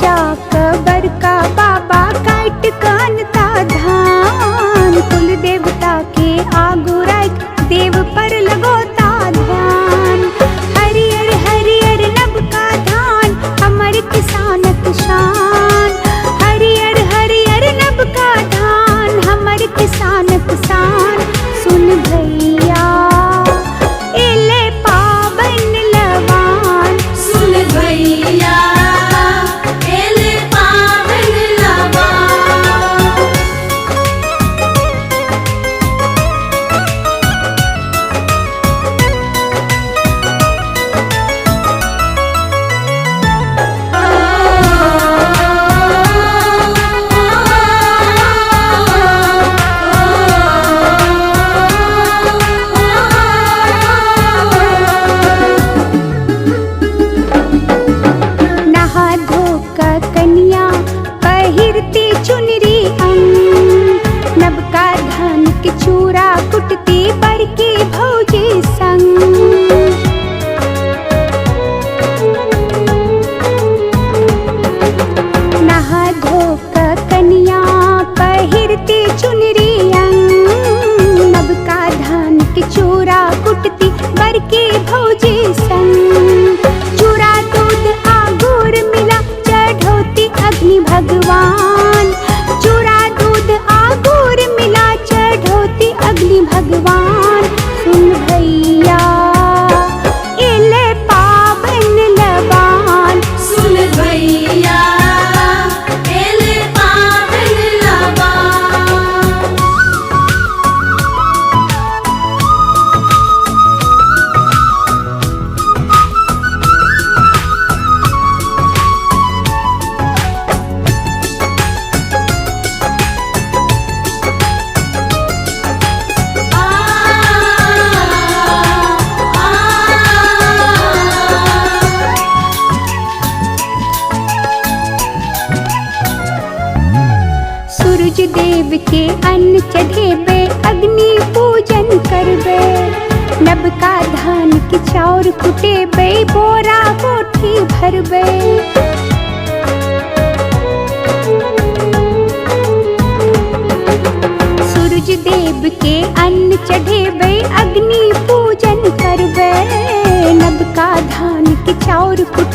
जाक बरका बाबा काट कानता धान, कुल देवता के आगू राख देव पर लगोता ध्यान। हरियर हरियर नब का धान हमर किसानक शान, हरियर हरियर नब का धान हमर किसानक शान। सुन भैया एले पावन लवान, सुन भैया एले पावन लवान। नहा धोका कन्या पहिरती चुनरी अंग, नब का धान के चूड़ा कुटती बरकी भौजी संग। नहा धोका कन्या पहिरती चुनरी अंग, नब का धान के चूड़ा कुटती बरकी भौजी संग। चूड़ा दूध आगूर मिला चढ़ौती अग्नि भगवान, चूड़ा दूध आगूर मिला चढ़ौती अग्नि भगवान। सुन भैया एले पावन लवान, सुन भैया एले पावन लवान। सूरज देव के अन्न चढ़ेबे अग्नि पूजन करबे, नब का धान के चाउर कुटेबे बोरा कोठी भरबे। सूरज देव के अन्न चढ़ेबे अग्नि पूजन करबे, नब का धान के चाउर कुटेबे